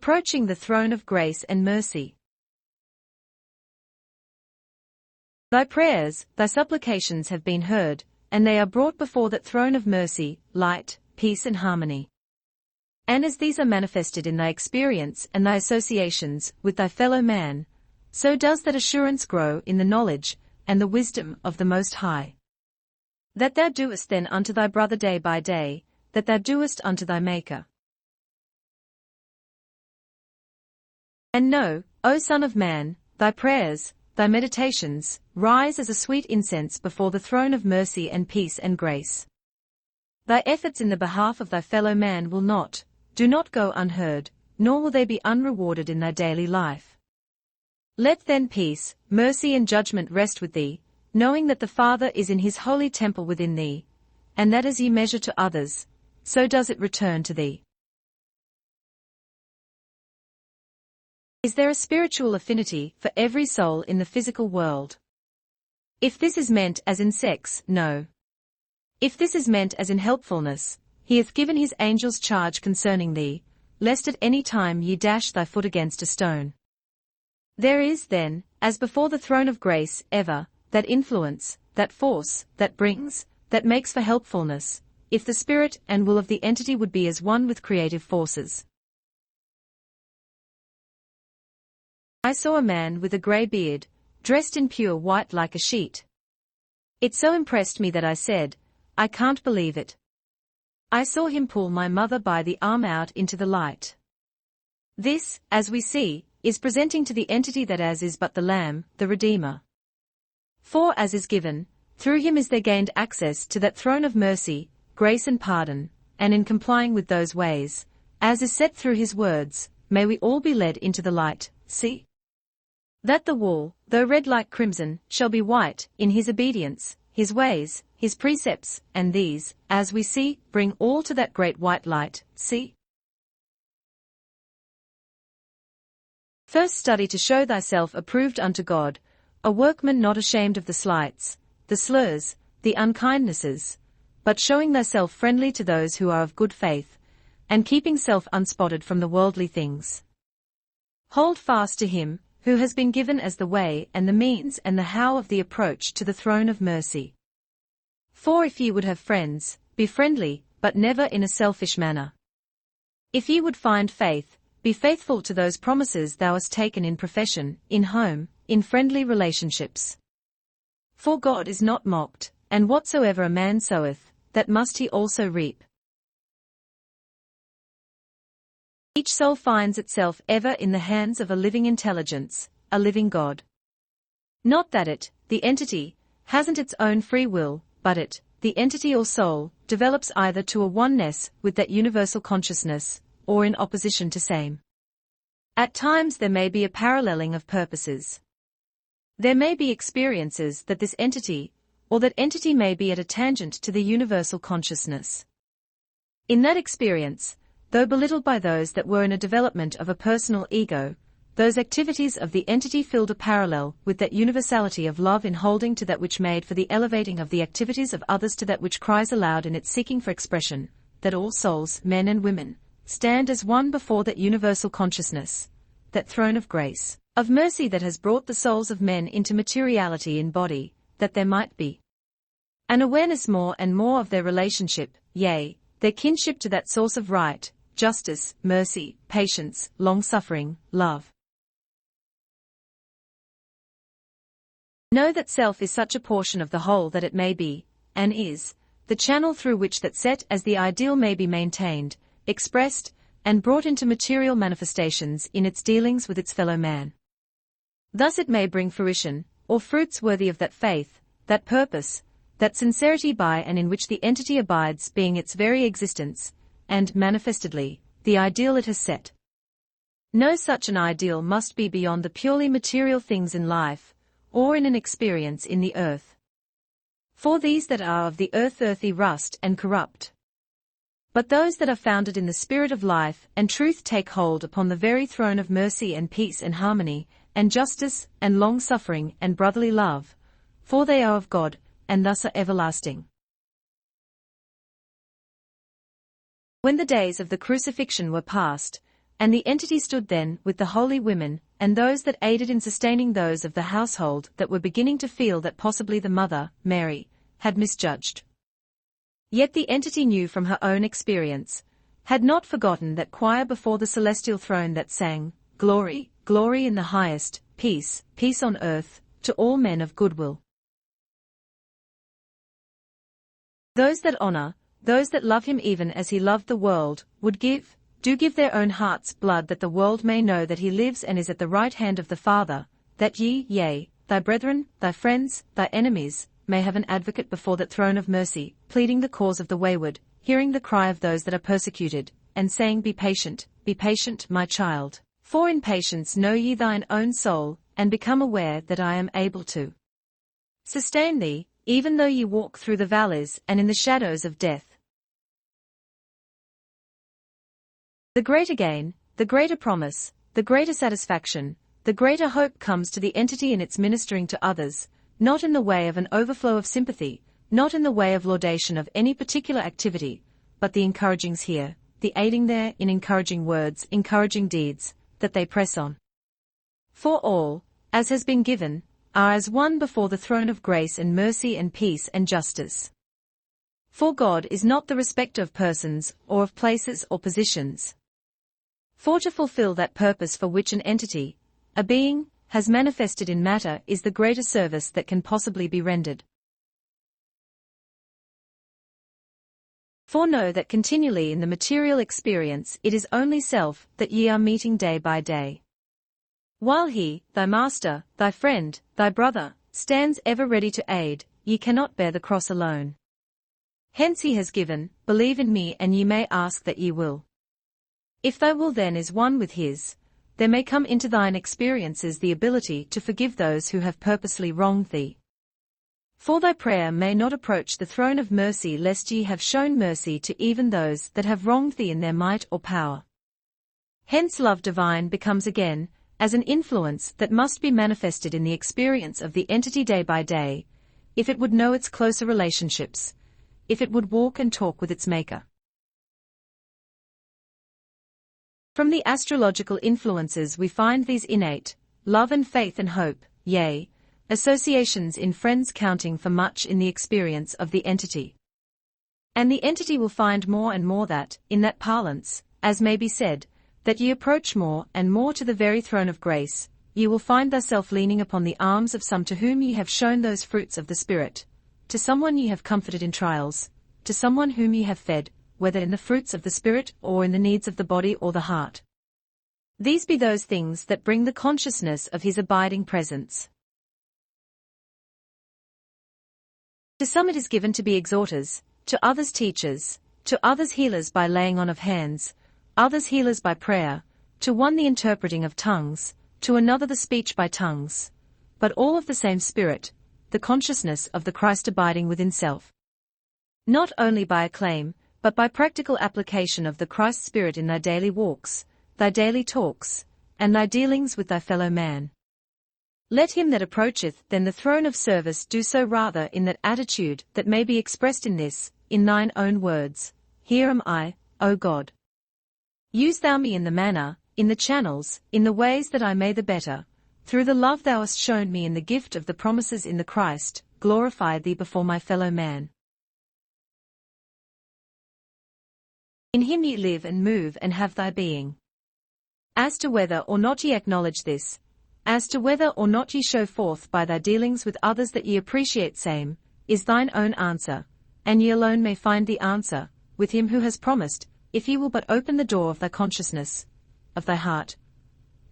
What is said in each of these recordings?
approaching the throne of grace and mercy. Thy prayers, thy supplications have been heard, and they are brought before that throne of mercy, light, peace and harmony. And as these are manifested in thy experience and thy associations with thy fellow man, so does that assurance grow in the knowledge and the wisdom of the Most High. That thou doest then unto thy brother day by day, that thou doest unto thy Maker. And know, O Son of Man, thy prayers, thy meditations, rise as a sweet incense before the throne of mercy and peace and grace. Thy efforts in the behalf of thy fellow man do not go unheard, nor will they be unrewarded in thy daily life. Let then peace, mercy and judgment rest with thee, knowing that the Father is in his holy temple within thee, and that as ye measure to others, so does it return to thee. Is there a spiritual affinity for every soul in the physical world? If this is meant as in sex, no. If this is meant as in helpfulness, he hath given his angels charge concerning thee, lest at any time ye dash thy foot against a stone. There is, then, as before the throne of grace, ever, that influence, that force, that brings, that makes for helpfulness, if the spirit and will of the entity would be as one with creative forces. I saw a man with a grey beard, dressed in pure white like a sheet. It so impressed me that I said, I can't believe it. I saw him pull my mother by the arm out into the light. This, as we see, is presenting to the entity that as is but the Lamb, the Redeemer. For as is given, through him is there gained access to that throne of mercy, grace and pardon, and in complying with those ways, as is set through his words, may we all be led into the light, see? That the wool, though red like crimson, shall be white, in his obedience, his ways, his precepts, and these, as we see, bring all to that great white light, see? First study to show thyself approved unto God, a workman not ashamed of the slights, the slurs, the unkindnesses, but showing thyself friendly to those who are of good faith, and keeping self unspotted from the worldly things. Hold fast to him, who has been given as the way and the means and the how of the approach to the throne of mercy. For if ye would have friends, be friendly, but never in a selfish manner. If ye would find faith, be faithful to those promises thou hast taken in profession, in home, in friendly relationships. For God is not mocked, and whatsoever a man soweth, that must he also reap. Each soul finds itself ever in the hands of a living intelligence, a living God. Not that it, the entity, hasn't its own free will, but it, the entity or soul, develops either to a oneness with that universal consciousness, or in opposition to same. At times there may be a paralleling of purposes. There may be experiences that this entity, or that entity may be at a tangent to the universal consciousness. In that experience, though belittled by those that were in a development of a personal ego, those activities of the entity filled a parallel with that universality of love in holding to that which made for the elevating of the activities of others to that which cries aloud in its seeking for expression, that all souls, men and women, stand as one before that universal consciousness, that throne of grace, of mercy that has brought the souls of men into materiality in body, that there might be an awareness more and more of their relationship, yea, their kinship to that source of right, justice, mercy, patience, long-suffering, love. Know that self is such a portion of the whole that it may be, and is, the channel through which that set as the ideal may be maintained, expressed, and brought into material manifestations in its dealings with its fellow man. Thus it may bring fruition, or fruits worthy of that faith, that purpose, that sincerity by and in which the entity abides being its very existence, and, manifestedly, the ideal it has set. No such an ideal must be beyond the purely material things in life, or in an experience in the earth. For these that are of the earth earthy rust and corrupt. But those that are founded in the spirit of life and truth take hold upon the very throne of mercy and peace and harmony, and justice, and long-suffering and brotherly love, for they are of God, and thus are everlasting. When the days of the crucifixion were past, And the entity stood then with the holy women, and those that aided in sustaining those of the household that were beginning to feel that possibly the mother, Mary, had misjudged. Yet the entity knew from her own experience, had not forgotten that choir before the celestial throne that sang, "Glory, glory in the highest, peace, peace on earth, to all men of goodwill." Those that honor, those that love him even as he loved the world, do give their own heart's blood that the world may know that he lives and is at the right hand of the Father, that ye, yea, thy brethren, thy friends, thy enemies, may have an advocate before that throne of mercy, pleading the cause of the wayward, hearing the cry of those that are persecuted, and saying, be patient, my child, for in patience know ye thine own soul, and become aware that I am able to sustain thee, even though ye walk through the valleys and in the shadows of death. The greater gain, the greater promise, the greater satisfaction, the greater hope comes to the entity in its ministering to others, not in the way of an overflow of sympathy, not in the way of laudation of any particular activity, but the encouragings here, the aiding there in encouraging words, encouraging deeds, that they press on. For all, as has been given, are as one before the throne of grace and mercy and peace and justice. For God is not the respecter of persons, or of places or positions. For to fulfill that purpose for which an entity, a being, has manifested in matter is the greater service that can possibly be rendered. For know that continually in the material experience it is only self that ye are meeting day by day. While he, thy master, thy friend, thy brother, stands ever ready to aid, ye cannot bear the cross alone. Hence he has given, believe in me and ye may ask that ye will. If thy will then is one with his, there may come into thine experiences the ability to forgive those who have purposely wronged thee. For thy prayer may not approach the throne of mercy lest ye have shown mercy to even those that have wronged thee in their might or power. Hence love divine becomes again, as an influence that must be manifested in the experience of the entity day by day, if it would know its closer relationships, if it would walk and talk with its Maker. From the astrological influences we find these innate, love and faith and hope, yea, associations in friends counting for much in the experience of the entity. And the entity will find more and more that, in that parlance, as may be said, that ye approach more and more to the very throne of grace, ye will find thyself leaning upon the arms of some to whom ye have shown those fruits of the Spirit, to someone ye have comforted in trials, to someone whom ye have fed, whether in the fruits of the Spirit or in the needs of the body or the heart. These be those things that bring the consciousness of his abiding presence. To some it is given to be exhorters, to others teachers, to others healers by laying on of hands, others healers by prayer, to one the interpreting of tongues, to another the speech by tongues, but all of the same Spirit, the consciousness of the Christ abiding within self. Not only by acclaim, but by practical application of the Christ Spirit in thy daily walks, thy daily talks, and thy dealings with thy fellow man. Let him that approacheth then the throne of service do so rather in that attitude that may be expressed in this, in thine own words, Here am I, O God. Use thou me in the manner, in the channels, in the ways that I may the better, through the love thou hast shown me in the gift of the promises in the Christ, glorify thee before my fellow man. In him ye live and move and have thy being. As to whether or not ye acknowledge this, as to whether or not ye show forth by thy dealings with others that ye appreciate same, is thine own answer, and ye alone may find the answer, with him who has promised, if ye will but open the door of thy consciousness, of thy heart,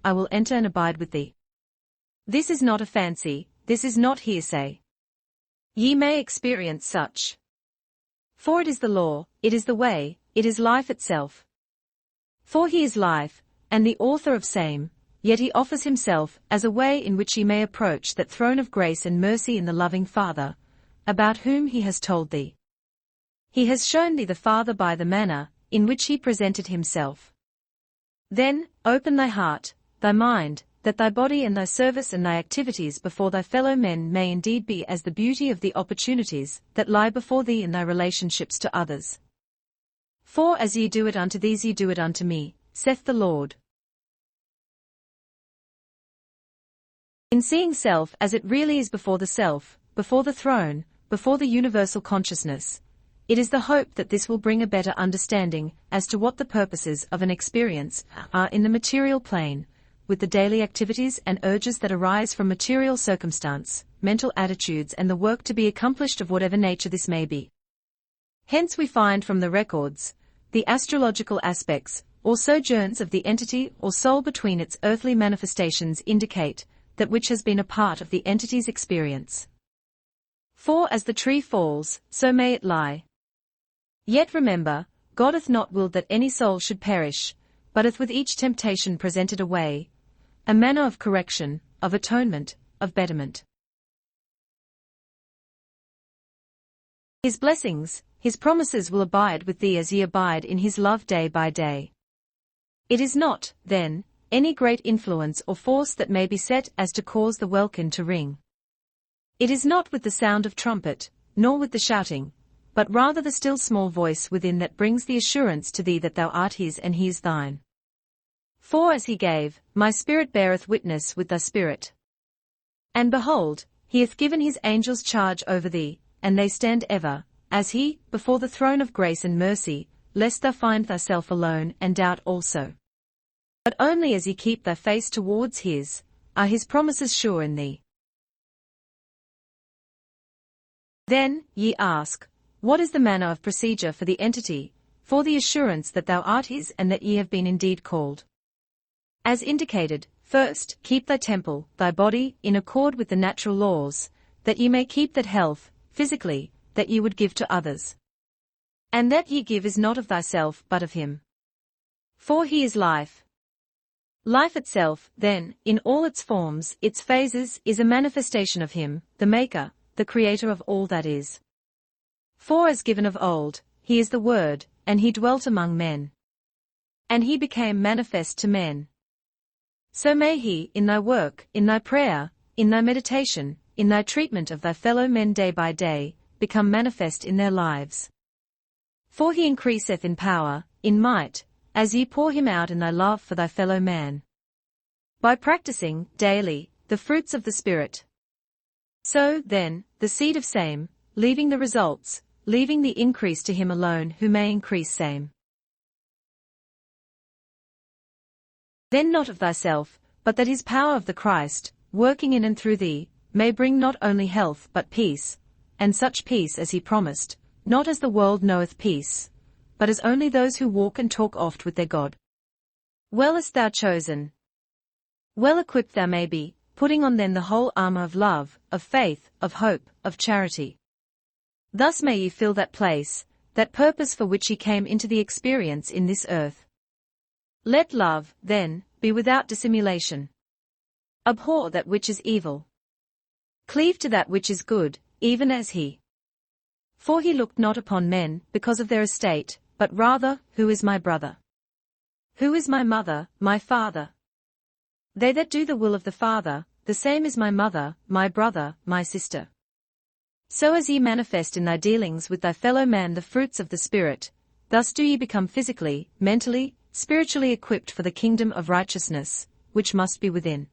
I will enter and abide with thee. This is not a fancy, this is not hearsay. Ye may experience such. For it is the law, it is the way, it is life itself. For he is life, and the author of same, yet he offers himself as a way in which ye may approach that throne of grace and mercy in the loving Father, about whom he has told thee. He has shown thee the Father by the manner in which he presented himself. Then, open thy heart, thy mind, that thy body and thy service and thy activities before thy fellow men may indeed be as the beauty of the opportunities that lie before thee in thy relationships to others. For as ye do it unto these ye do it unto me, saith the Lord. In seeing self as it really is before the self, before the throne, before the universal consciousness, it is the hope that this will bring a better understanding as to what the purposes of an experience are in the material plane, with the daily activities and urges that arise from material circumstance, mental attitudes and the work to be accomplished of whatever nature this may be. Hence we find from the records, the astrological aspects, or sojourns of the entity or soul between its earthly manifestations indicate that which has been a part of the entity's experience. For as the tree falls, so may it lie. Yet remember, God hath not willed that any soul should perish, but hath with each temptation presented a way, a manner of correction, of atonement, of betterment. His blessings, his promises will abide with thee as ye abide in his love day by day. It is not, then, any great influence or force that may be set as to cause the welkin to ring. It is not with the sound of trumpet, nor with the shouting, but rather the still small voice within that brings the assurance to thee that thou art his and he is thine. For as he gave, my spirit beareth witness with thy spirit. And behold, he hath given his angels charge over thee, and they stand ever, as he, before the throne of grace and mercy, lest thou find thyself alone and doubt also. But only as ye keep thy face towards his, are his promises sure in thee. Then, ye ask, what is the manner of procedure for the entity, for the assurance that thou art his and that ye have been indeed called? As indicated, first, keep thy temple, thy body, in accord with the natural laws, that ye may keep that health, physically, that ye would give to others. And that ye give is not of thyself but of him. For he is life. Life itself, then, in all its forms, its phases, is a manifestation of him, the Maker, the Creator of all that is. For as given of old, he is the Word, and he dwelt among men. And he became manifest to men. So may he, in thy work, in thy prayer, in thy meditation, in thy treatment of thy fellow men day by day, become manifest in their lives. For he increaseth in power, in might, as ye pour him out in thy love for thy fellow man. By practicing, daily, the fruits of the Spirit. So, then, the seed of same, leaving the results, leaving the increase to him alone who may increase same. Then not of thyself, but that his power of the Christ, working in and through thee, may bring not only health but peace, and such peace as he promised, not as the world knoweth peace, but as only those who walk and talk oft with their God. Well hast thou chosen. Well equipped thou may be, putting on then the whole armor of love, of faith, of hope, of charity. Thus may ye fill that place, that purpose for which ye came into the experience in this earth. Let love, then, be without dissimulation. Abhor that which is evil. Cleave to that which is good, even as he. For he looked not upon men because of their estate, but rather, who is my brother? Who is my mother, my father? They that do the will of the Father, the same is my mother, my brother, my sister. So as ye manifest in thy dealings with thy fellow man the fruits of the Spirit, thus do ye become physically, mentally, spiritually equipped for the kingdom of righteousness, which must be within.